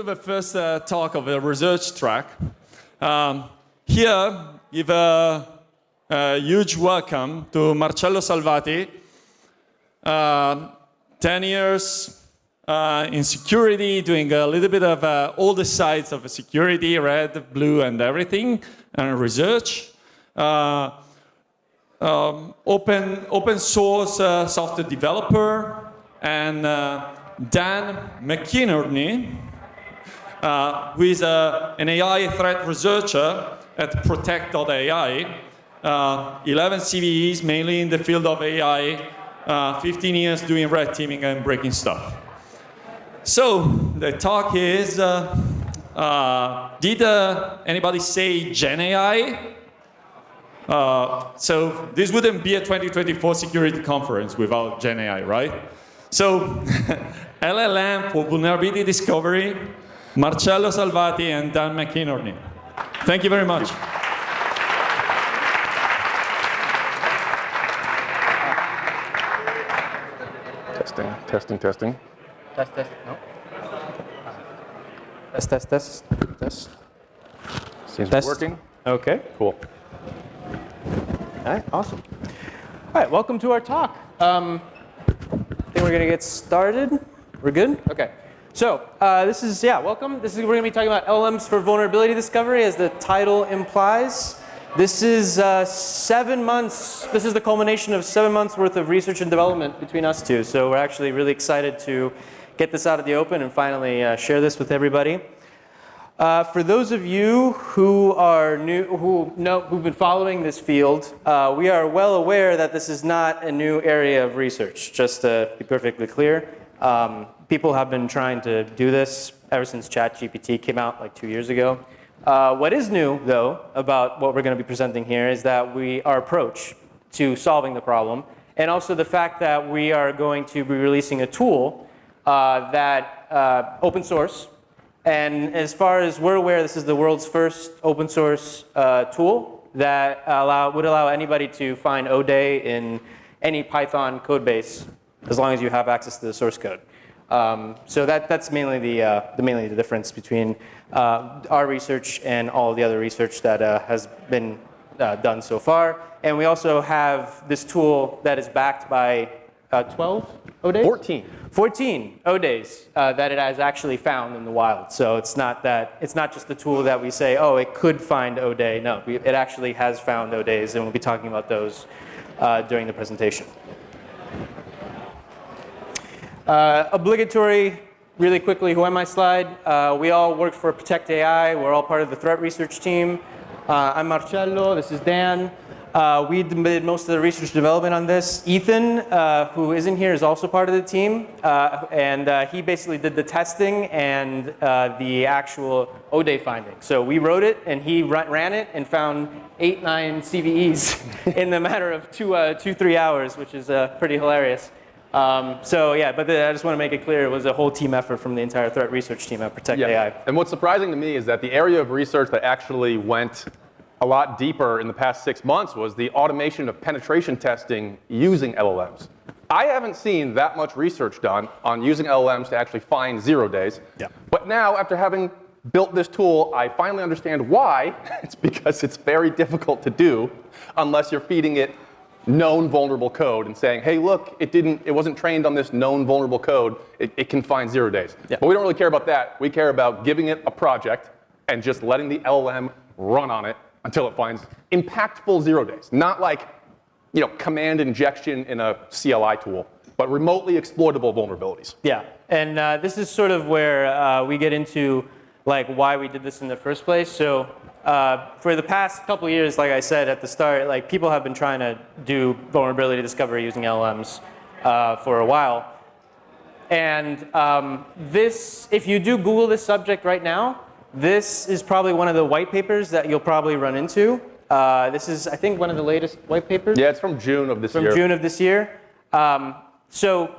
to the first talk of the research track. Here, give a huge welcome to Marcello Salvati. 10 years in security, doing a little bit of all the sides of security, red, blue, and everything, and research. Open source software developer, and Dan McInerney, who is an AI threat researcher at Protect.ai. 11 CVEs, mainly in the field of AI, 15 years doing red teaming and breaking stuff. So the talk is, did anybody say Gen AI? So this wouldn't be a 2024 security conference without Gen AI, right? So LLM for vulnerability discovery, Marcello Salvati and Dan McInerney. Thank you very much. Testing, testing, testing. Test, test, no. Test, test, test, test. Seems to be working. Okay. Cool. All right, awesome. All right, welcome to our talk. I think we're going to get started. We're good? Okay. So this is, welcome. We're going to be talking about LLMs for vulnerability discovery, as the title implies. This is 7 months. This is the culmination of 7 months worth of research and development between us two. So we're actually really excited to get this out of the open and finally share this with everybody. For those of you who are new, who've been following this field, we are well aware that this is not a new area of research. Just to be perfectly clear, people have been trying to do this ever since ChatGPT came out like 2 years ago. What is new, though, about what we're going to be presenting here is that our approach to solving the problem, and also the fact that we are going to be releasing a tool that open source. And as far as we're aware, this is the world's first open source tool that would allow anybody to find ODay in any Python code base, as long as you have access to the source code. So that's mainly the difference between our research and all the other research that has been done so far. And we also have this tool that is backed by 12 ODays? 14 ODays that it has actually found in the wild. So it's not just a tool that we say, oh, it could find ODay. No, it actually has found ODays, and we'll be talking about those during the presentation. Obligatory, really quickly, who am I slide. We all work for Protect AI. We're all part of the threat research team. I'm Marcello. This is Dan. We did most of the research development on this. Ethan, who isn't here, is also part of the team. And he basically did the testing and the actual ODay finding. So we wrote it, and he ran it and found 8, 9 CVEs in the matter of 2-3 hours, which is pretty hilarious. So yeah, but I just want to make it clear, it was a whole team effort from the entire threat research team at Protect AI. And what's surprising to me is that the area of research that actually went a lot deeper in the past 6 months was the automation of penetration testing using LLMs. I haven't seen that much research done on using LLMs to actually find 0 days. Yeah. But now, after having built this tool, I finally understand why. It's because it's very difficult to do unless you're feeding it known vulnerable code and saying, hey, look, it wasn't trained on this known vulnerable code. It can find 0 days. Yeah. But we don't really care about that. We care about giving it a project and just letting the LLM run on it until it finds impactful 0 days. Not like, command injection in a CLI tool, but remotely exploitable vulnerabilities. Yeah, and this is sort of where we get into why we did this in the first place. So for the past couple of years, like I said at the start, people have been trying to do vulnerability discovery using LLMs for a while. And if you do Google this subject right now, this is probably one of the white papers that you'll probably run into. This is, I think, one of the latest white papers. Yeah, it's from June of this year. From June of this year. So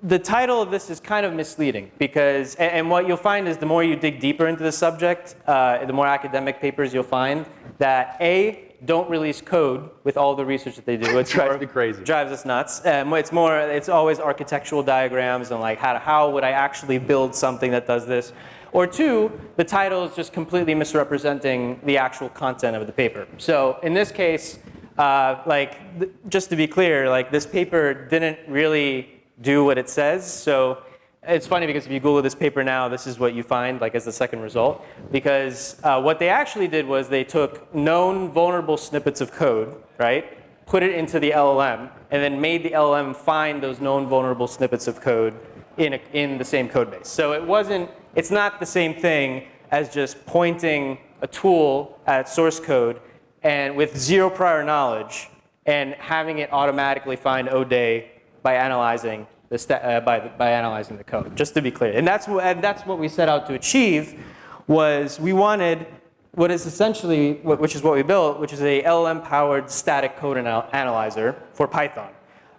the title of this is kind of misleading because, and what you'll find is the more you dig deeper into the subject, the more academic papers you'll find that don't release code with all the research that they do. It drives me crazy. Drives us nuts. It's always architectural diagrams and how would I actually build something that does this. Or two, the title is just completely misrepresenting the actual content of the paper. So in this case, just to be clear, like this paper didn't really do what it says. So it's funny because if you Google this paper now, this is what you find like as the second result. Because what they actually did was they took known vulnerable snippets of code, right? Put it into the LLM, and then made the LLM find those known vulnerable snippets of code in the same code base. So it's not the same thing as just pointing a tool at source code and with zero prior knowledge and having it automatically find ODay by analyzing by analyzing the code. Just to be clear, and that's what we set out to achieve. Was we wanted what is essentially, which is what we built, which is a LLM-powered static code analyzer for Python.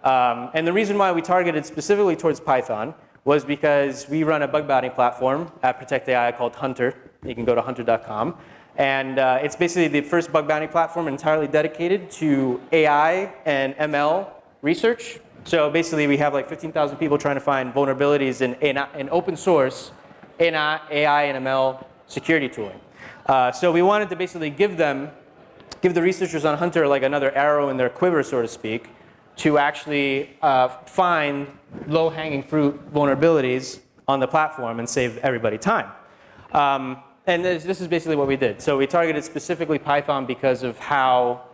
And the reason why we targeted specifically towards Python was because we run a bug bounty platform at Protect AI called Huntr. You can go to hunter.com. And it's basically the first bug bounty platform entirely dedicated to AI and ML research. So basically, we have like 15,000 people trying to find vulnerabilities in open source AI and ML security tooling. So we wanted to basically give the researchers on Huntr like another arrow in their quiver, so to speak, to actually find low-hanging fruit vulnerabilities on the platform and save everybody time. And this is basically what we did. So we targeted specifically Python because of how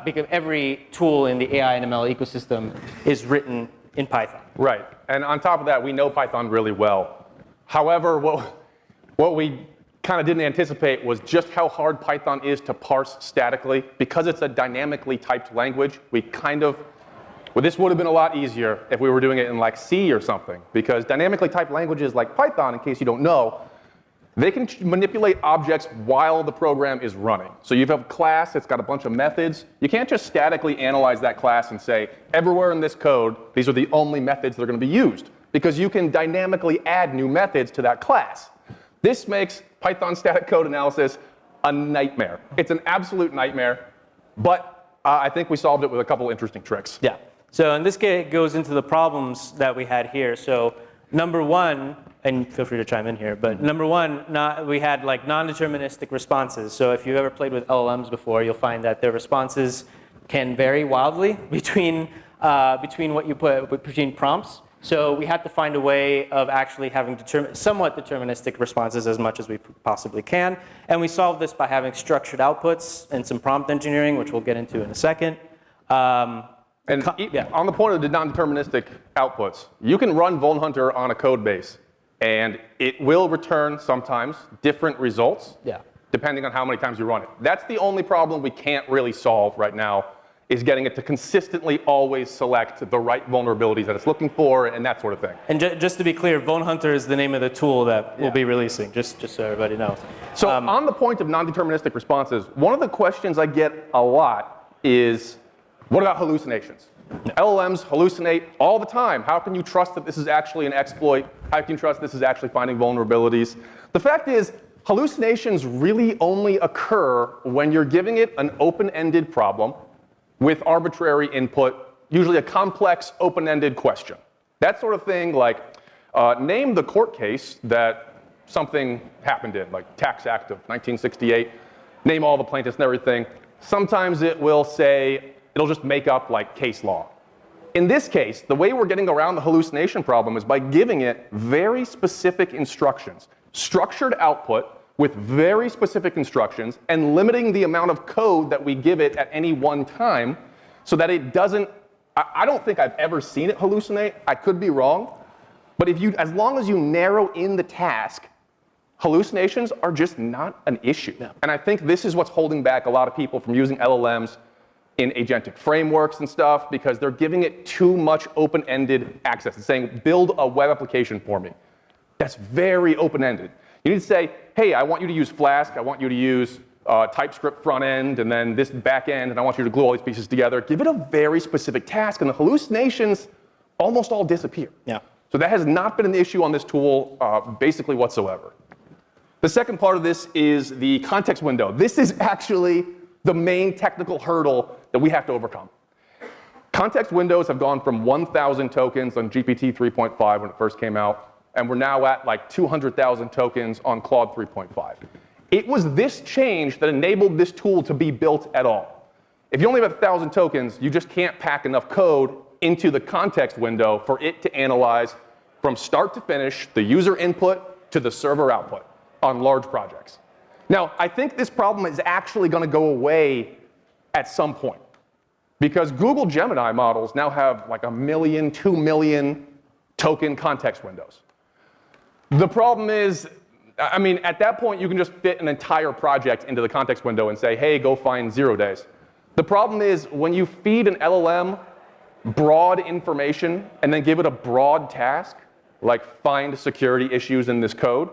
because every tool in the AI and ML ecosystem is written in Python. Right. And on top of that, we know Python really well. However, what we kind of didn't anticipate was just how hard Python is to parse statically. Because it's a dynamically typed language, this would have been a lot easier if we were doing it in like C or something. Because dynamically typed languages like Python, in case you don't know, they can manipulate objects while the program is running. So you have a class, it's got a bunch of methods. You can't just statically analyze that class and say, everywhere in this code, these are the only methods that are going to be used. Because you can dynamically add new methods to that class. This makes Python static code analysis a nightmare. It's an absolute nightmare, but I think we solved it with a couple interesting tricks. Yeah. So in this case, it goes into the problems that we had here. So number one, and feel free to chime in here, but number one, we had like non-deterministic responses. So if you've ever played with LLMs before, you'll find that their responses can vary wildly between what you put between prompts. So we had to find a way of actually having somewhat deterministic responses as much as we possibly can. And we solved this by having structured outputs and some prompt engineering, which we'll get into in a second. On the point of the non-deterministic outputs, you can run VulnHuntr on a code base, and it will return sometimes different results, depending on how many times you run it. That's the only problem we can't really solve right now, is getting it to consistently always select the right vulnerabilities that it's looking for and that sort of thing. And just to be clear, VulnHuntr is the name of the tool that we'll be releasing, just so everybody knows. So on the point of non-deterministic responses, one of the questions I get a lot is, what about hallucinations? LLMs hallucinate all the time. How can you trust that this is actually an exploit? How can you trust this is actually finding vulnerabilities? The fact is, hallucinations really only occur when you're giving it an open-ended problem with arbitrary input, usually a complex open-ended question. That sort of thing, like name the court case that something happened in, like Tax Act of 1968, name all the plaintiffs and everything. Sometimes it will say, it'll just make up like case law. In this case, the way we're getting around the hallucination problem is by giving it very specific instructions, structured output with very specific instructions, and limiting the amount of code that we give it at any one time so that it doesn't, I don't think I've ever seen it hallucinate. I could be wrong. But as long as you narrow in the task, hallucinations are just not an issue. No. And I think this is what's holding back a lot of people from using LLMs in agentic frameworks and stuff, because they're giving it too much open-ended access. It's saying, build a web application for me. That's very open-ended. You need to say, hey, I want you to use Flask, I want you to use TypeScript front end, and then this back end, and I want you to glue all these pieces together. Give it a very specific task, and the hallucinations almost all disappear. Yeah. So that has not been an issue on this tool basically whatsoever. The second part of this is the context window. This is actually the main technical hurdle that we have to overcome. Context windows have gone from 1,000 tokens on GPT 3.5 when it first came out and we're now at like 200,000 tokens on Claude 3.5. It was this change that enabled this tool to be built at all. If you only have 1,000 tokens, you just can't pack enough code into the context window for it to analyze from start to finish the user input to the server output on large projects. Now, I think this problem is actually going to go away at some point, because Google Gemini models now have like 1 million, 2 million token context windows. The problem is, I mean, at that point, you can just fit an entire project into the context window and say, hey, go find 0 days. The problem is, when you feed an LLM broad information and then give it a broad task, like find security issues in this code,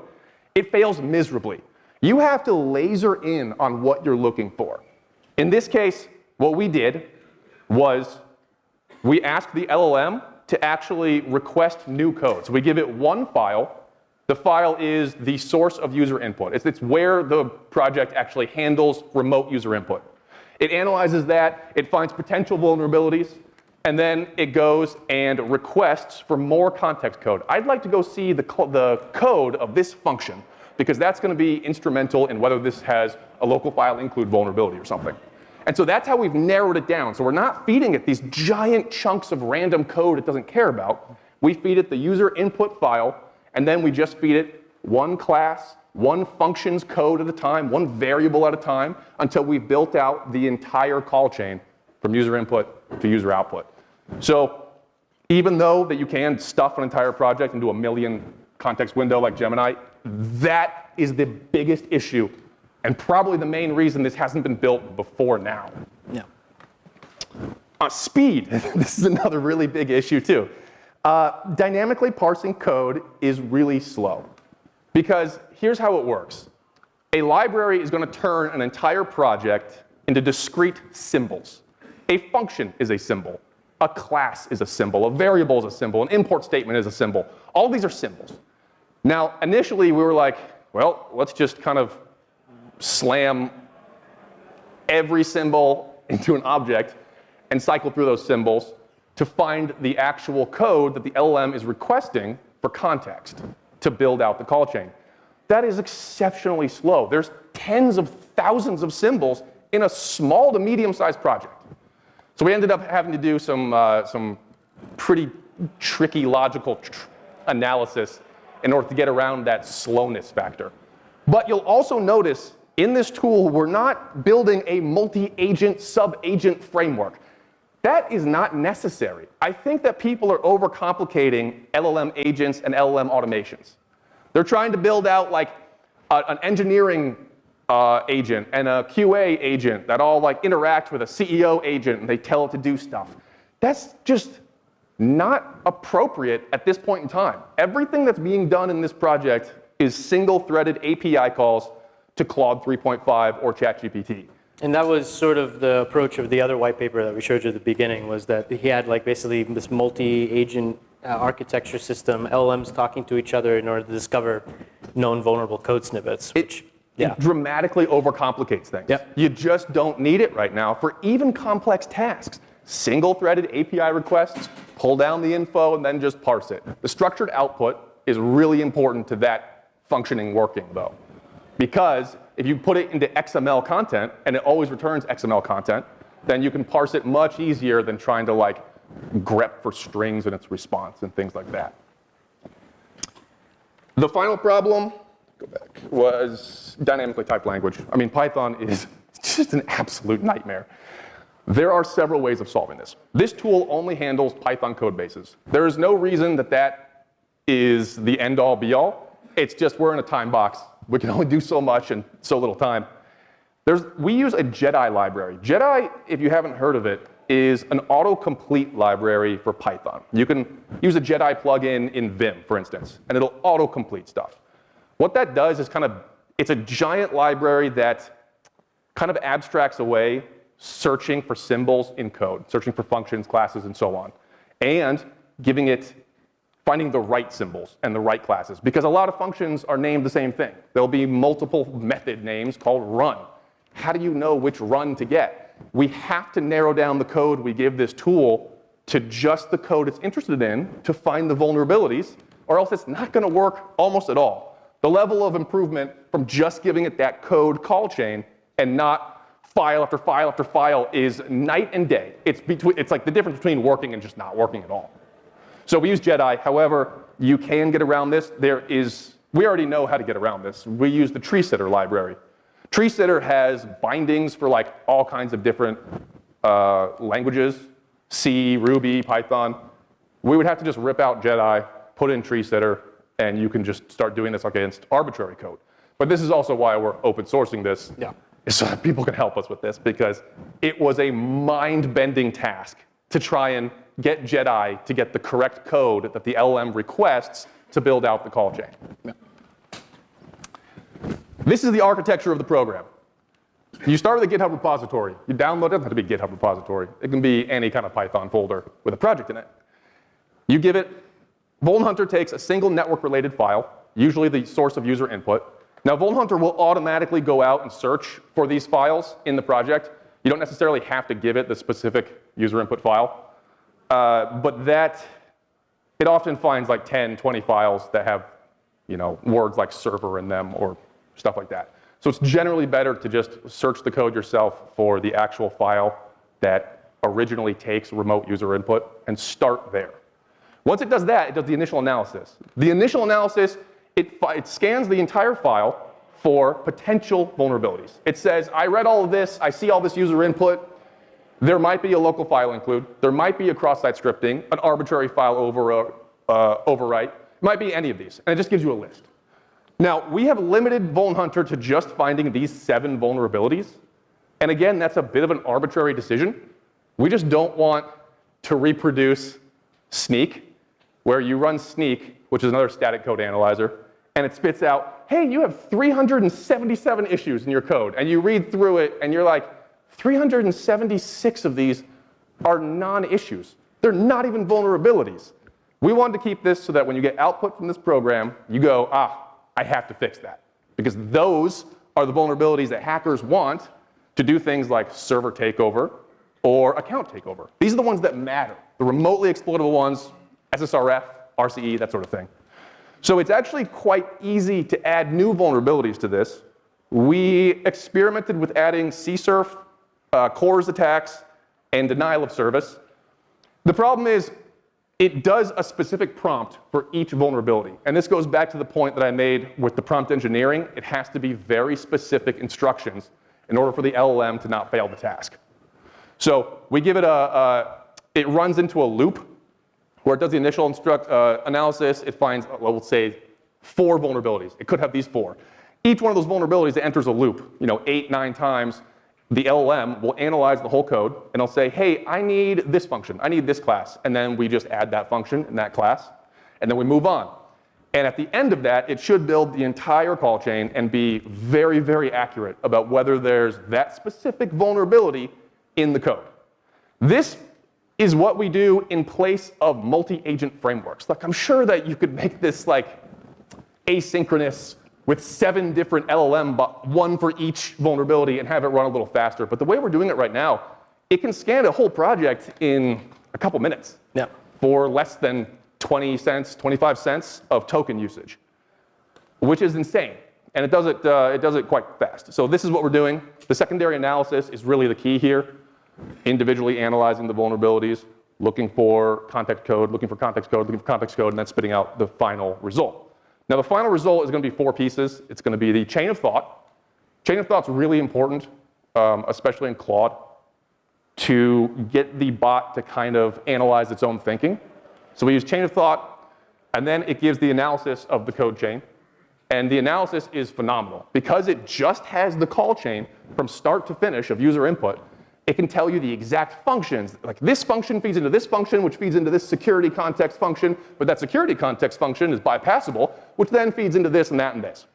it fails miserably. You have to laser in on what you're looking for. In this case, what we did was we asked the LLM to actually request new code. So we give it one file. The file is the source of user input. It's where the project actually handles remote user input. It analyzes that, it finds potential vulnerabilities, and then it goes and requests for more context code. I'd like to go see the code of this function, because that's going to be instrumental in whether this has a local file include vulnerability or something. And so that's how we've narrowed it down. So we're not feeding it these giant chunks of random code it doesn't care about. We feed it the user input file, and then we just feed it one class, one function's code at a time, one variable at a time, until we've built out the entire call chain from user input to user output. So even though that you can stuff an entire project into a 1 million context window like Gemini, that is the biggest issue and probably the main reason this hasn't been built before now. Yeah. Speed, this is another really big issue too. Dynamically parsing code is really slow, because here's how it works. A library is going to turn an entire project into discrete symbols. A function is a symbol. A class is a symbol. A variable is a symbol. An import statement is a symbol. All these are symbols. Now, initially, we were like, well, let's just kind of slam every symbol into an object and cycle through those symbols to find the actual code that the LLM is requesting for context to build out the call chain. That is exceptionally slow. There's tens of thousands of symbols in a small to medium-sized project. So we ended up having to do some pretty tricky logical analysis in order to get around that slowness factor. But you'll also notice in this tool, we're not building a multi-agent, sub-agent framework. That is not necessary. I think that people are overcomplicating LLM agents and LLM automations. They're trying to build out like an engineering agent and a QA agent that all like interact with a CEO agent and they tell it to do stuff. That's just not appropriate at this point in time. Everything that's being done in this project is single-threaded API calls to Claude 3.5 or ChatGPT. And that was sort of the approach of the other white paper that we showed you at the beginning, was that he had like basically this multi-agent architecture system, LLMs talking to each other in order to discover known vulnerable code snippets. Which, it dramatically overcomplicates things. Yep. You just don't need it right now for even complex tasks. Single-threaded API requests, pull down the info, and then just parse it. The structured output is really important to that functioning working, though. Because if you put it into XML content, and it always returns XML content, then you can parse it much easier than trying to like grep for strings in its response and things like that. The final problem, go back, was dynamically typed language. I mean, Python is just an absolute nightmare. There are several ways of solving this. This tool only handles Python code bases. There is no reason that that is the end-all, be-all. It's just we're in a time box. We can only do so much in so little time. We use a JEDI library. JEDI, if you haven't heard of it, is an autocomplete library for Python. You can use a JEDI plugin in Vim, for instance, and it'll autocomplete stuff. What that does is it's a giant library that kind of abstracts away searching for symbols in code, searching for functions, classes, and so on, and finding the right symbols and the right classes, because a lot of functions are named the same thing. There'll be multiple method names called run. How do you know which run to get? We have to narrow down the code we give this tool to just the code it's interested in to find the vulnerabilities, or else it's not going to work almost at all. The level of improvement from just giving it that code call chain and not file after file after file is night and day. It's like the difference between working and just not working at all. So we use JEDI. However, you can get around this. We already know how to get around this. We use the tree sitter library. Tree sitter has bindings for like all kinds of different languages, C, Ruby, Python. We would have to just rip out JEDI, put in tree sitter, and you can just start doing this against arbitrary code. But this is also why we're open sourcing this, is so that people can help us with this, because it was a mind-bending task to try and get JEDI to get the correct code that the LLM requests to build out the call chain. This is the architecture of the program. You start with a GitHub repository. You download it. It doesn't have to be a GitHub repository. It can be any kind of Python folder with a project in it. You give it, VulnHuntr takes a single network-related file, usually the source of user input. Now, VulnHuntr will automatically go out and search for these files in the project. You don't necessarily have to give it the specific user input file. But it often finds like 10, 20 files that have words like server in them or stuff like that. So it's generally better to just search the code yourself for the actual file that originally takes remote user input and start there. Once it does that, it does the initial analysis. The initial analysis, it scans the entire file for potential vulnerabilities. It says, I read all of this, I see all this user input, there might be a local file include, there might be a cross-site scripting, an arbitrary file overwrite, it might be any of these, and it just gives you a list. Now, we have limited VulnHuntr to just finding these 7 vulnerabilities, and again, that's a bit of an arbitrary decision. We just don't want to reproduce Sneak, where you run Sneak, which is another static code analyzer, and it spits out, hey, you have 377 issues in your code, and you read through it, and you're like, 376 of these are non-issues. They're not even vulnerabilities. We wanted to keep this so that when you get output from this program, you go, I have to fix that. Because those are the vulnerabilities that hackers want to do things like server takeover or account takeover. These are the ones that matter, the remotely exploitable ones, SSRF, RCE, that sort of thing. So it's actually quite easy to add new vulnerabilities to this. We experimented with adding CSRF, CORS attacks, and denial of service. The problem is it does a specific prompt for each vulnerability. And this goes back to the point that I made with the prompt engineering. It has to be very specific instructions in order for the LLM to not fail the task. So we give it it runs into a loop where it does the initial analysis. It finds, well, let's say, 4 vulnerabilities. It could have these 4. Each one of those vulnerabilities enters a loop, 8, 9 times. The LLM will analyze the whole code, and it'll say, hey, I need this function. I need this class. And then we just add that function in that class, and then we move on. And at the end of that, it should build the entire call chain and be very, very accurate about whether there's that specific vulnerability in the code. This is what we do in place of multi-agent frameworks. Like, I'm sure that you could make this like asynchronous with 7 different LLM, but 1 for each vulnerability, and have it run a little faster. But the way we're doing it right now, it can scan a whole project in a couple minutes for less than 20 cents, 25 cents of token usage, which is insane. And it does it quite fast. So this is what we're doing. The secondary analysis is really the key here. Individually analyzing the vulnerabilities, looking for context code, looking for context code, looking for context code, and then spitting out the final result. Now, the final result is going to be 4 pieces. It's going to be the chain of thought. Chain of thought's really important, especially in Claude, to get the bot to kind of analyze its own thinking. So we use chain of thought, and then it gives the analysis of the code chain. And the analysis is phenomenal. Because it just has the call chain from start to finish of user input, it can tell you the exact functions. Like, this function feeds into this function, which feeds into this security context function, but that security context function is bypassable, which then feeds into this and that and this.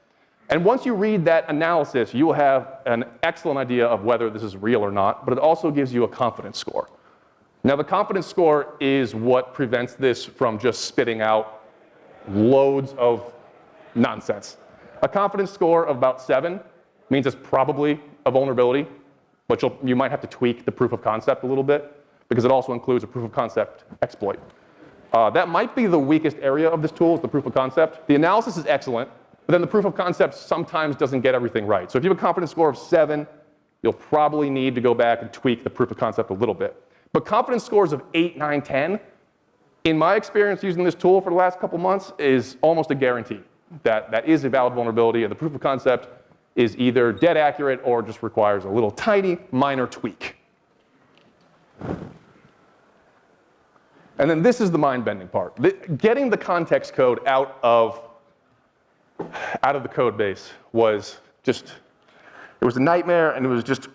And once you read that analysis, you will have an excellent idea of whether this is real or not, but it also gives you a confidence score. Now, the confidence score is what prevents this from just spitting out loads of nonsense. A confidence score of about 7 means it's probably a vulnerability, but you might have to tweak the proof of concept a little bit, because it also includes a proof of concept exploit. That might be the weakest area of this tool, is the proof of concept. The analysis is excellent, but then the proof of concept sometimes doesn't get everything right. So if you have a confidence score of 7, you'll probably need to go back and tweak the proof of concept a little bit. But confidence scores of 8, 9, 10, in my experience using this tool for the last couple months, is almost a guarantee that that is a valid vulnerability, and the proof of concept is either dead accurate or just requires a little tiny minor tweak. And then this is the mind-bending part. Getting the context code out of the code base was just, it was a nightmare, and it was just,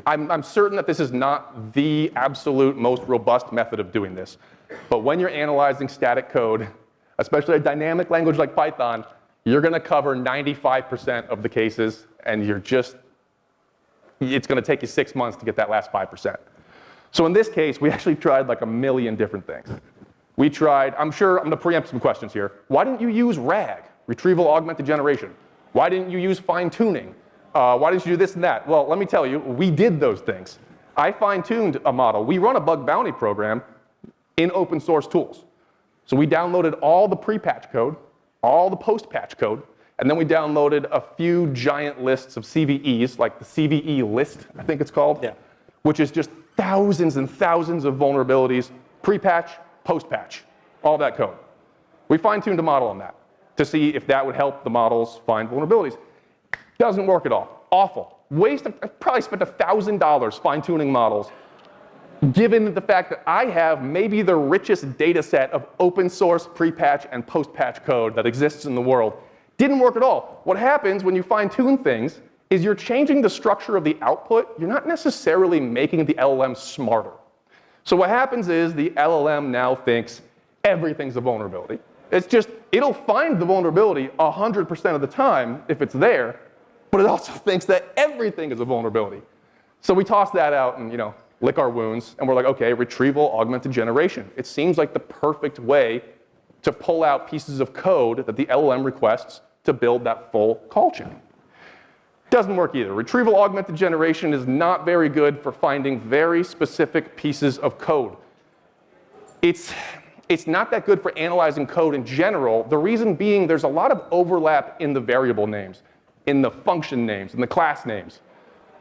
I'm certain that this is not the absolute most robust method of doing this. But when you're analyzing static code, especially a dynamic language like Python, you're going to cover 95% of the cases, and it's going to take you 6 months to get that last 5%. So in this case, we actually tried like a million different things. We tried, I'm going to preempt some questions here. Why didn't you use RAG, retrieval augmented generation? Why didn't you use fine tuning? Why didn't you do this and that? Well, let me tell you, we did those things. I fine-tuned a model. We run a bug bounty program in open source tools. So we downloaded all the pre-patch code, all the post-patch code, and then we downloaded a few giant lists of CVEs, like the CVE list, I think it's called, which is just thousands and thousands of vulnerabilities, pre-patch, post-patch, all that code. We fine-tuned a model on that to see if that would help the models find vulnerabilities. Doesn't work at all. Awful. I probably spent $1,000 fine-tuning models, given the fact that I have maybe the richest data set of open source pre-patch and post-patch code that exists in the world. Didn't work at all. What happens when you fine-tune things is you're changing the structure of the output. You're not necessarily making the LLM smarter. So what happens is the LLM now thinks everything's a vulnerability. It's just, it'll find the vulnerability 100% of the time if it's there, but it also thinks that everything is a vulnerability. So we toss that out and, lick our wounds, and we're like, okay, retrieval augmented generation. It seems like the perfect way to pull out pieces of code that the LLM requests to build that full call chain. Doesn't work either. Retrieval augmented generation is not very good for finding very specific pieces of code. It's not that good for analyzing code in general. The reason being there's a lot of overlap in the variable names, in the function names, in the class names.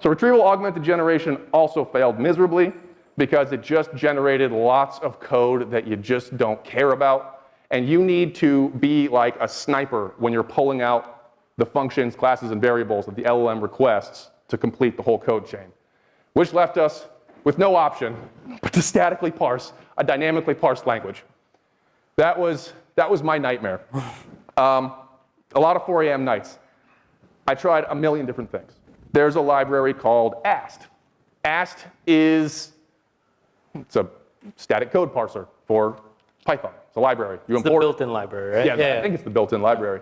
So retrieval augmented generation also failed miserably because it just generated lots of code that you just don't care about. And you need to be like a sniper when you're pulling out the functions, classes, and variables that the LLM requests to complete the whole code chain, which left us with no option but to statically parse a dynamically parsed language. That was my nightmare. A lot of 4 a.m. nights. I tried a million different things. There's a library called AST. AST it's a static code parser for Python. It's a library. It's the built-in library, right? Yeah, I think it's the built-in library.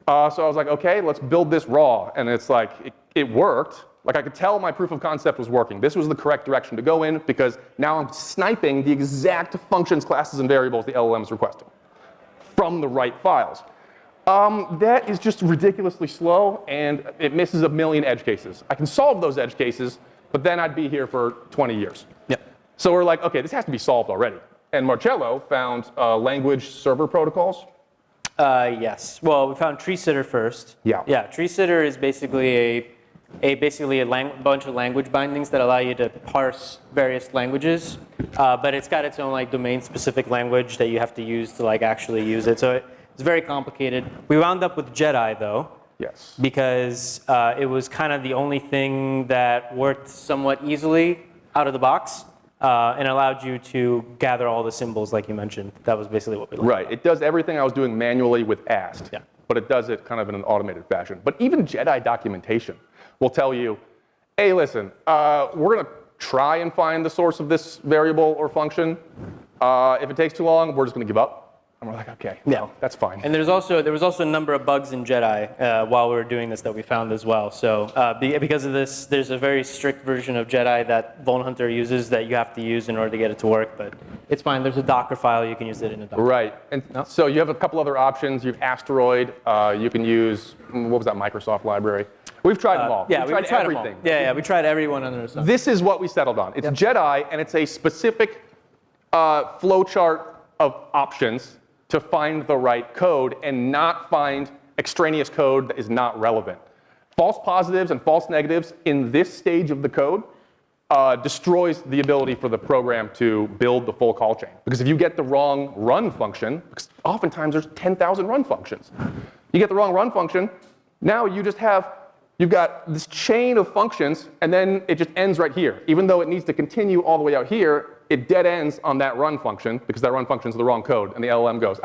So I was like, okay, let's build this raw. And it's like, it worked. Like I could tell my proof of concept was working. This was the correct direction to go in because now I'm sniping the exact functions, classes, and variables the LLM is requesting from the right files. That is just ridiculously slow, and it misses a million edge cases. I can solve those edge cases, but then I'd be here for 20 years. Yep. So we're like, okay, this has to be solved already. And Marcello found language server protocols. Yes. Well, we found tree sitter first. Yeah. Yeah. Tree sitter is basically a bunch of language bindings that allow you to parse various languages, but it's got its own domain-specific language that you have to use to actually use it. So it's very complicated. We wound up with Jedi though. Yes. Because it was kind of the only thing that worked somewhat easily out of the box. And allowed you to gather all the symbols like you mentioned. That was basically what we learned. Right. It does everything I was doing manually with AST, but it does it kind of in an automated fashion. But even Jedi documentation will tell you, hey, listen, we're going to try and find the source of this variable or function. If it takes too long, we're just going to give up. And we're like, okay, no, that's fine. And there was also a number of bugs in Jedi while we were doing this that we found as well. So because of this, there's a very strict version of Jedi that VulnHuntr uses that you have to use in order to get it to work. But it's fine. There's a Docker file. You can use it in a Docker. Right. And so you have a couple other options. You have Asteroid. You can use, what was that Microsoft library? We've tried them all. Yeah, we tried everything. Yeah, we tried everyone under the sun. This is what we settled on. It's Jedi, and it's a specific flowchart of options to find the right code and not find extraneous code that is not relevant. False positives and false negatives in this stage of the code destroys the ability for the program to build the full call chain. Because if you get the wrong run function, because oftentimes there's 10,000 run functions. You get the wrong run function, now you've got this chain of functions, and then it just ends right here. Even though it needs to continue all the way out here, it dead ends on that run function, because that run function is the wrong code, and the LLM goes,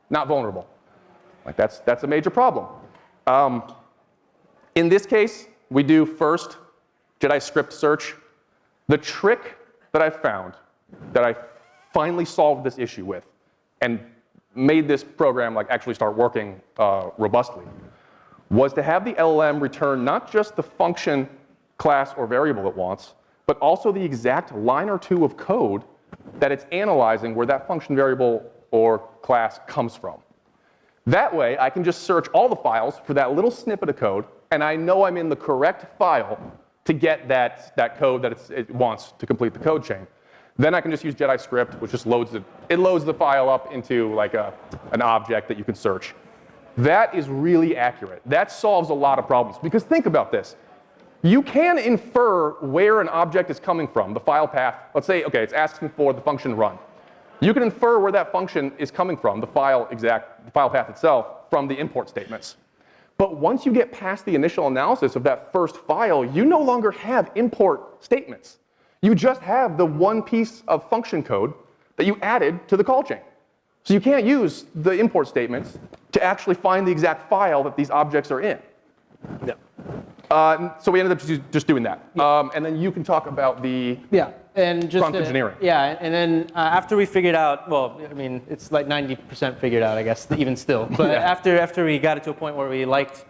not vulnerable. Like that's a major problem. In this case, we do first Jedi script search. The trick that I found, that I finally solved this issue with, and made this program like actually start working robustly, was to have the LLM return not just the function, class, or variable it wants, but also the exact line or two of code that it's analyzing where that function, variable, or class comes from. That way, I can just search all the files for that little snippet of code, and I know I'm in the correct file to get that code that it wants to complete the code chain. Then I can just use Jedi script, which just loads it. It loads the file up into like an object that you can search. That is really accurate. That solves a lot of problems. Because think about this. You can infer where an object is coming from, the file path. Let's say, okay, it's asking for the function run. You can infer where that function is coming from, the file path itself, from the import statements. But once you get past the initial analysis of that first file, you no longer have import statements. You just have the one piece of function code that you added to the call chain. So you can't use the import statements to actually find the exact file that these objects are in. So we ended up just doing that. And then you can talk about the prompt engineering. And then after we figured out, well, I mean, it's like 90% figured out, I guess, even still. But after we got it to a point where we liked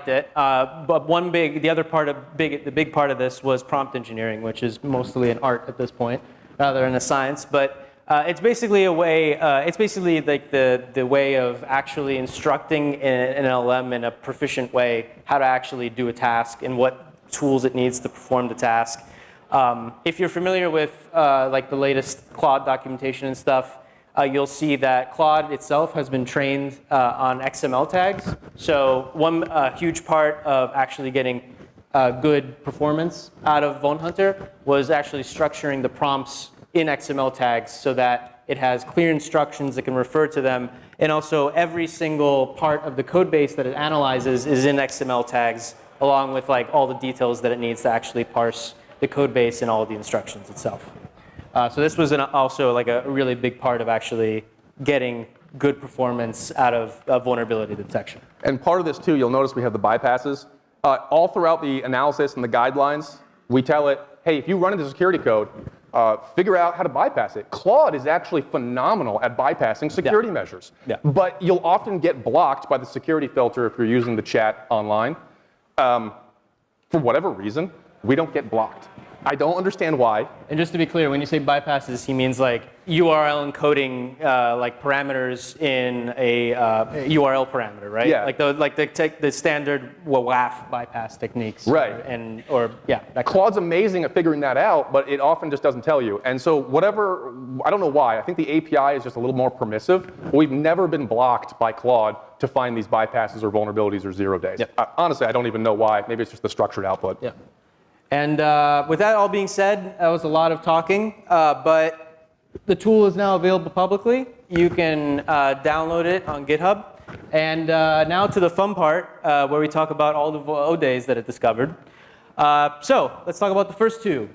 it, but the big part of this was prompt engineering, which is mostly an art at this point, rather than a science. But it's basically a way. It's basically like the way of actually instructing an LLM in a proficient way how to actually do a task and what tools it needs to perform the task. If you're familiar with like the latest Claude documentation and stuff, you'll see that Claude itself has been trained on XML tags. So one huge part of actually getting good performance out of VulnHuntr was actually structuring the prompts in XML tags so that it has clear instructions that can refer to them. And also every single part of the code base that it analyzes is in XML tags, along with like all the details that it needs to actually parse the code base and all of the instructions itself. So this was also like a really big part of actually getting good performance out of vulnerability detection. And part of this too, you'll notice we have the bypasses. All throughout the analysis and the guidelines, we tell it, hey, if you run into security code, figure out how to bypass it. Claude is actually phenomenal at bypassing security measures. But you'll often get blocked by the security filter if you're using the chat online. For whatever reason, we don't get blocked. I don't understand why. And just to be clear, when you say bypasses, he means like URL encoding like parameters in a URL parameter, right? Yeah. Like the standard WAF bypass techniques. Right. Claude's amazing at figuring that out, but it often just doesn't tell you. And so whatever, I don't know why. I think the API is just a little more permissive. We've never been blocked by Claude to find these bypasses or vulnerabilities or 0 days. Honestly, I don't even know why. Maybe it's just the structured output. And with that all being said, that was a lot of talking, but the tool is now available publicly. You can download it on GitHub. And now to the fun part, where we talk about all the O-days that it discovered. So let's talk about the first two.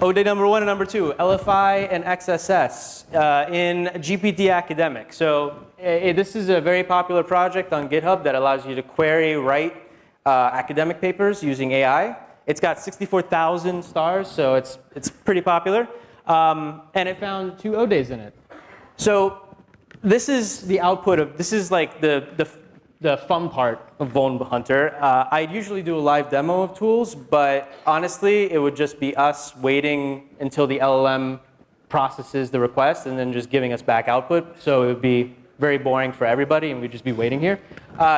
O-day number 1 and number 2, LFI and XSS in GPT Academic. So this is a very popular project on GitHub that allows you to write academic papers using AI. It's got 64,000 stars, so it's pretty popular. And it found 2 O-days in it. So this is the output of, this is like the fun part of VulnHuntr. I'd usually do a live demo of tools, but honestly, it would just be us waiting until the LLM processes the request and then just giving us back output. So it would be very boring for everybody, and we'd just be waiting here.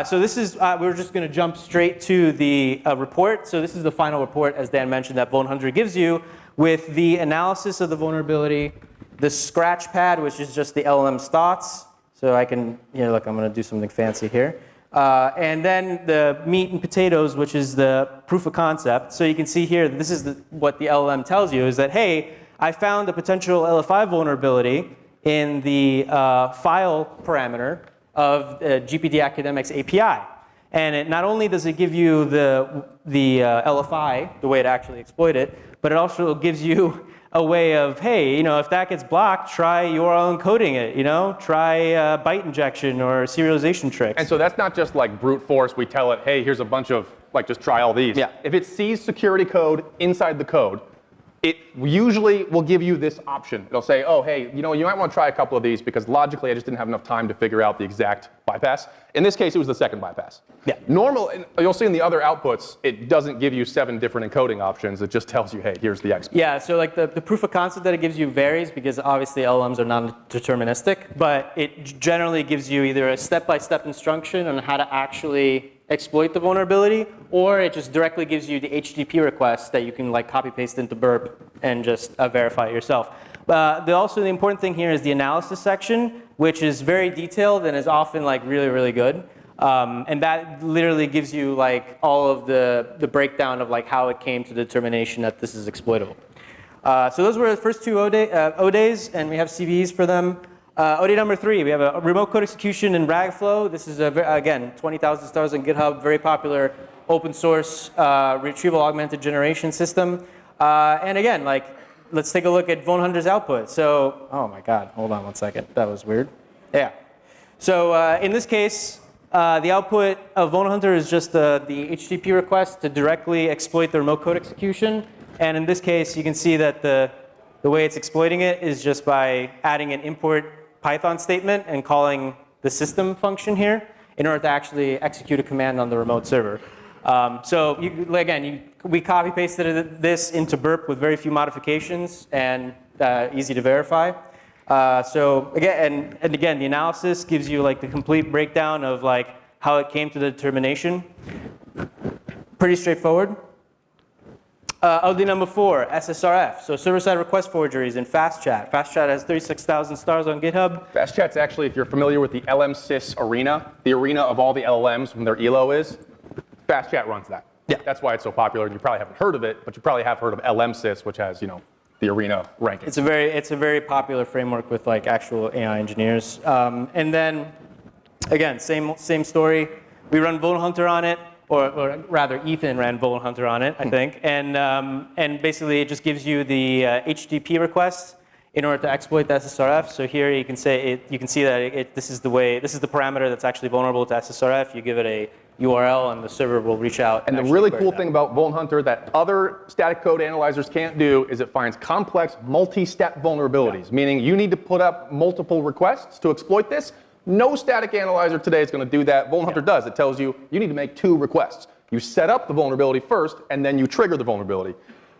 So this is, we're just going to jump straight to the report. So this is the final report, as Dan mentioned, that VulnHuntr gives you with the analysis of the vulnerability, the scratch pad, which is just the LLM's thoughts. So I can, look, I'm going to do something fancy here. And then the meat and potatoes, which is the proof of concept. So you can see here, this is what the LLM tells you, is that, hey, I found a potential LFI vulnerability in the file parameter of GPT Academic's API. And it not only does it give you the LFI, the way to actually exploit it, but it also gives you a way of, hey, if that gets blocked, try URL encoding it, try byte injection or serialization tricks. And so that's not just like brute force. We tell it, hey, here's a bunch of, just try all these. Yeah. If it sees security code inside the code, it usually will give you this option. It'll say, oh, hey, you might want to try a couple of these because logically I just didn't have enough time to figure out the exact bypass. In this case, it was the second bypass. Yeah. Normal, you'll see in the other outputs, it doesn't give you 7 different encoding options. It just tells you, hey, here's the exploit. Yeah, so like the proof of concept that it gives you varies because obviously LLMs are non-deterministic, but it generally gives you either a step-by-step instruction on how to actually exploit the vulnerability, or it just directly gives you the HTTP request that you can copy paste into Burp and just verify it yourself. Also, the important thing here is the analysis section, which is very detailed and is often really, really good. And that literally gives you all of the breakdown of how it came to the determination that this is exploitable. So those were the first 2 ODAys, and we have CVEs for them. ODA number 3, we have a remote code execution in RagFlow. This is, again, 20,000 stars on GitHub, very popular open source retrieval augmented generation system. And again, let's take a look at VulnHuntr's output. So, oh my God, hold on one second. That was weird. Yeah. So in this case, the output of VulnHuntr is just the HTTP request to directly exploit the remote code execution. And in this case, you can see that the way it's exploiting it is just by adding an import Python statement and calling the system function here in order to actually execute a command on the remote server. So we copy pasted this into Burp with very few modifications and easy to verify. So again, and again, the analysis gives you the complete breakdown of how it came to the determination. Pretty straightforward. OD number 4, SSRF, so server-side request forgeries in FastChat. FastChat has 36,000 stars on GitHub. FastChat's actually, if you're familiar with the LM-sys arena, the arena of all the LLMs when their ELO is, FastChat runs that. Yeah. That's why it's so popular, and you probably haven't heard of it, but you probably have heard of LM-sys, which has, the arena ranking. It's a very popular framework with actual AI engineers. And then, again, same story. We run VulnHuntr on it. Or rather, Ethan ran VulnHuntr on it, I think, and basically it just gives you the HTTP request in order to exploit the SSRF. So here you can see that this is the parameter that's actually vulnerable to SSRF. You give it a URL, and the server will reach out. And the really cool thing about VulnHuntr that other static code analyzers can't do is it finds complex multi-step vulnerabilities, meaning you need to put up multiple requests to exploit this. No static analyzer today is going to do that. VulnHuntr does. It tells you you need to make 2 requests. You set up the vulnerability first, and then you trigger the vulnerability.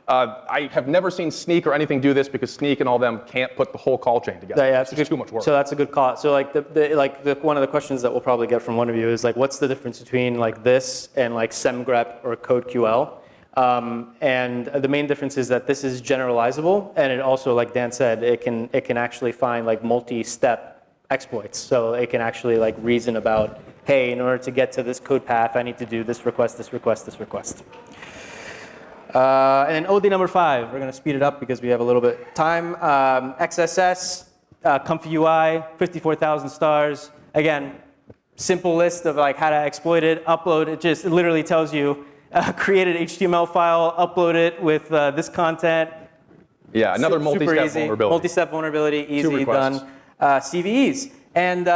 I have never seen Sneak or anything do this because Sneak and all them can't put the whole call chain together. Yeah, it's just too much work. So that's a good call. So one of the questions that we'll probably get from one of you is what's the difference between this and semgrep or CodeQL? And the main difference is that this is generalizable, and it also, like Dan said, it can actually find multi-step exploits. So it can actually reason about, hey, in order to get to this code path, I need to do this request, this request, this request. And then OD number 5, we're going to speed it up because we have a little bit of time. XSS, Comfy UI, 54,000 stars. Again, simple list of how to exploit it, upload it. It literally tells you create an HTML file, upload it with this content. Yeah, another multi-step vulnerability. Multi-step vulnerability, easy, done. CVEs. And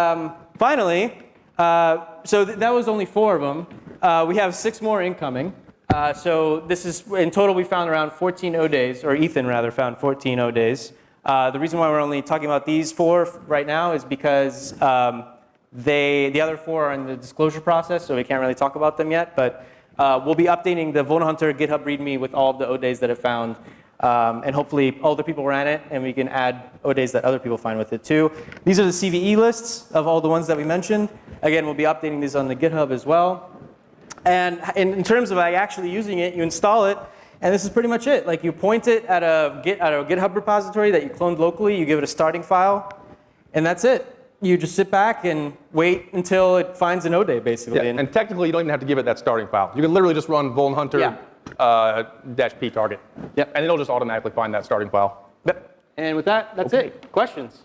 finally, so that was only 4 of them. We have 6 more incoming. So this is, in total, we found around 14 ODAys, or Ethan rather found 14 ODAys. The reason why we're only talking about these 4 right now is because the other 4 are in the disclosure process, so we can't really talk about them yet. But we'll be updating the VulnHuntr GitHub README with all of the ODAys that it found. And hopefully other people ran it, and we can add ODAys that other people find with it too. These are the CVE lists of all the ones that we mentioned. Again, we'll be updating these on the GitHub as well. And in terms of actually using it, you install it, And this is pretty much it. Like you point it at a GitHub repository that you cloned locally, you give it a starting file, and that's it. You just sit back and wait until it finds an ODay, basically. Yeah, and technically, you don't even have to give it that starting file. You can literally just run vulnHuntr -p target. Yep. And it'll just automatically find that starting file. Yep. And with that, that's it. Questions?